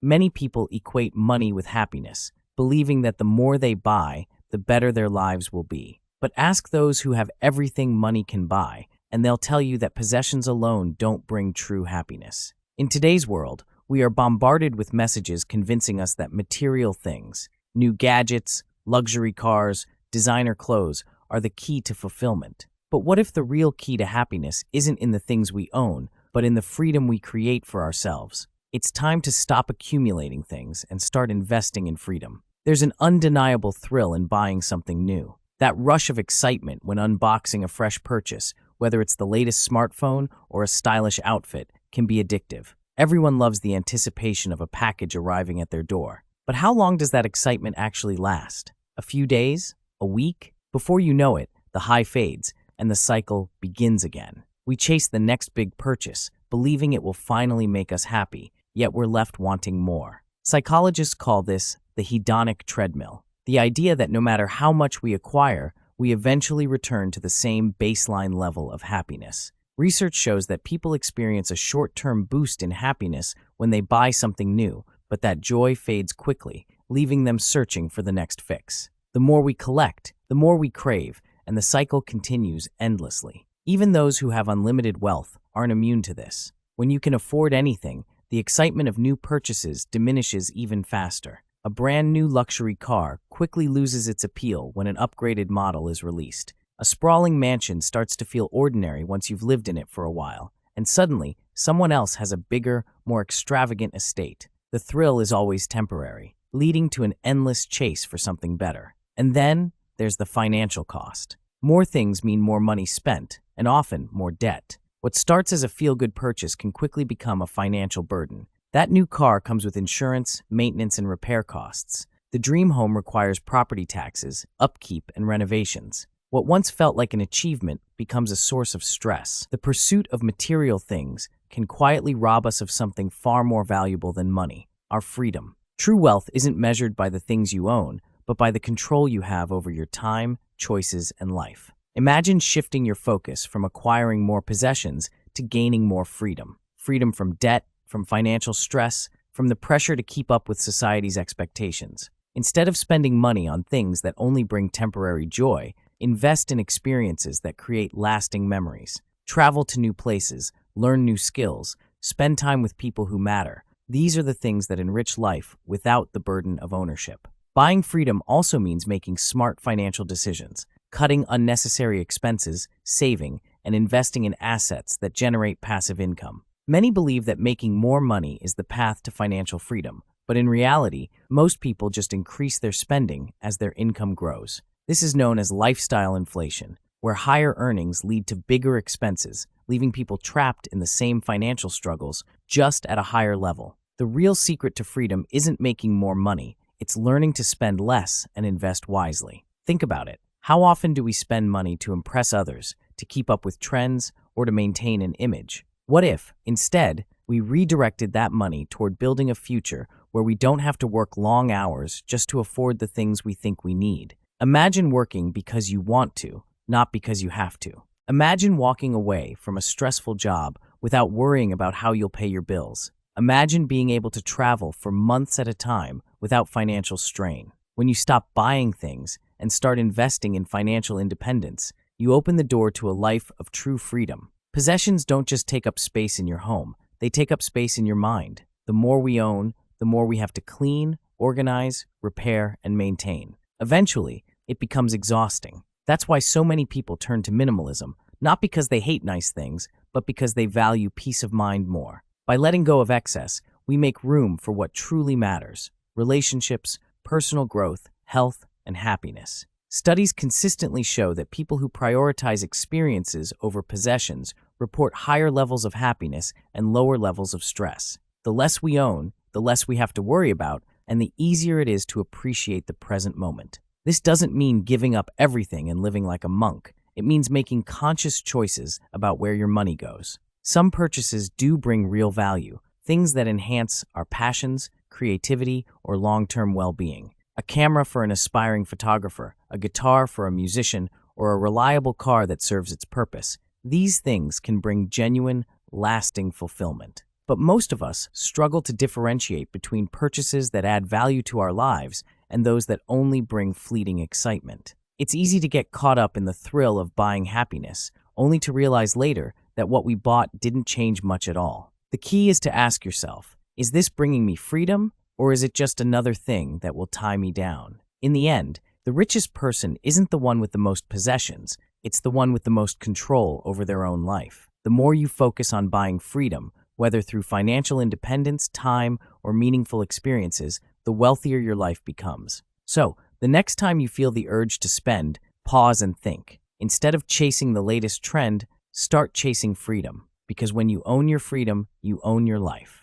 Many people equate money with happiness, believing that the more they buy, the better their lives will be. But ask those who have everything money can buy, and they'll tell you that possessions alone don't bring true happiness. In today's world, we are bombarded with messages convincing us that material things, new gadgets, luxury cars, designer clothes, are the key to fulfillment. But what if the real key to happiness isn't in the things we own, but in the freedom we create for ourselves? It's time to stop accumulating things and start investing in freedom. There's an undeniable thrill in buying something new. That rush of excitement when unboxing a fresh purchase, whether it's the latest smartphone or a stylish outfit, can be addictive. Everyone loves the anticipation of a package arriving at their door. But how long does that excitement actually last? A few days? A week? Before you know it, the high fades and the cycle begins again. We chase the next big purchase, believing it will finally make us happy, yet we're left wanting more. Psychologists call this the hedonic treadmill, the idea that no matter how much we acquire, we eventually return to the same baseline level of happiness. Research shows that people experience a short-term boost in happiness when they buy something new, but that joy fades quickly, leaving them searching for the next fix. The more we collect, the more we crave, and the cycle continues endlessly. Even those who have unlimited wealth aren't immune to this. When you can afford anything, the excitement of new purchases diminishes even faster. A brand new luxury car quickly loses its appeal when an upgraded model is released. A sprawling mansion starts to feel ordinary once you've lived in it for a while, and suddenly, someone else has a bigger, more extravagant estate. The thrill is always temporary, leading to an endless chase for something better. And then, there's the financial cost. More things mean more money spent, and often more debt. What starts as a feel-good purchase can quickly become a financial burden. That new car comes with insurance, maintenance, and repair costs. The dream home requires property taxes, upkeep, and renovations. What once felt like an achievement becomes a source of stress. The pursuit of material things can quietly rob us of something far more valuable than money: our freedom. True wealth isn't measured by the things you own, but by the control you have over your time, choices, and life. Imagine shifting your focus from acquiring more possessions to gaining more freedom. Freedom from debt, from financial stress, from the pressure to keep up with society's expectations. Instead of spending money on things that only bring temporary joy, invest in experiences that create lasting memories. Travel to new places, learn new skills, spend time with people who matter. These are the things that enrich life without the burden of ownership. Buying freedom also means making smart financial decisions, cutting unnecessary expenses, saving, and investing in assets that generate passive income. Many believe that making more money is the path to financial freedom, but in reality, most people just increase their spending as their income grows. This is known as lifestyle inflation, where higher earnings lead to bigger expenses, leaving people trapped in the same financial struggles, just at a higher level. The real secret to freedom isn't making more money, it's learning to spend less and invest wisely. Think about it. How often do we spend money to impress others, to keep up with trends, or to maintain an image? What if, instead, we redirected that money toward building a future where we don't have to work long hours just to afford the things we think we need? Imagine working because you want to, not because you have to. Imagine walking away from a stressful job without worrying about how you'll pay your bills. Imagine being able to travel for months at a time without financial strain. When you stop buying things and start investing in financial independence, you open the door to a life of true freedom. Possessions don't just take up space in your home, they take up space in your mind. The more we own, the more we have to clean, organize, repair, and maintain. Eventually, it becomes exhausting. That's why so many people turn to minimalism, not because they hate nice things, but because they value peace of mind more. By letting go of excess, we make room for what truly matters: relationships, personal growth, health, and happiness. Studies consistently show that people who prioritize experiences over possessions report higher levels of happiness and lower levels of stress. The less we own, the less we have to worry about, and the easier it is to appreciate the present moment. This doesn't mean giving up everything and living like a monk. It means making conscious choices about where your money goes. Some purchases do bring real value, things that enhance our passions, creativity, or long-term well-being. A camera for an aspiring photographer, a guitar for a musician, or a reliable car that serves its purpose. These things can bring genuine, lasting fulfillment. But most of us struggle to differentiate between purchases that add value to our lives and those that only bring fleeting excitement. It's easy to get caught up in the thrill of buying happiness, only to realize later that what we bought didn't change much at all. The key is to ask yourself, is this bringing me freedom, or is it just another thing that will tie me down? In the end, the richest person isn't the one with the most possessions, it's the one with the most control over their own life. The more you focus on buying freedom, whether through financial independence, time, or meaningful experiences, the wealthier your life becomes. So, the next time you feel the urge to spend, pause and think. Instead of chasing the latest trend, start chasing freedom. Because when you own your freedom, you own your life.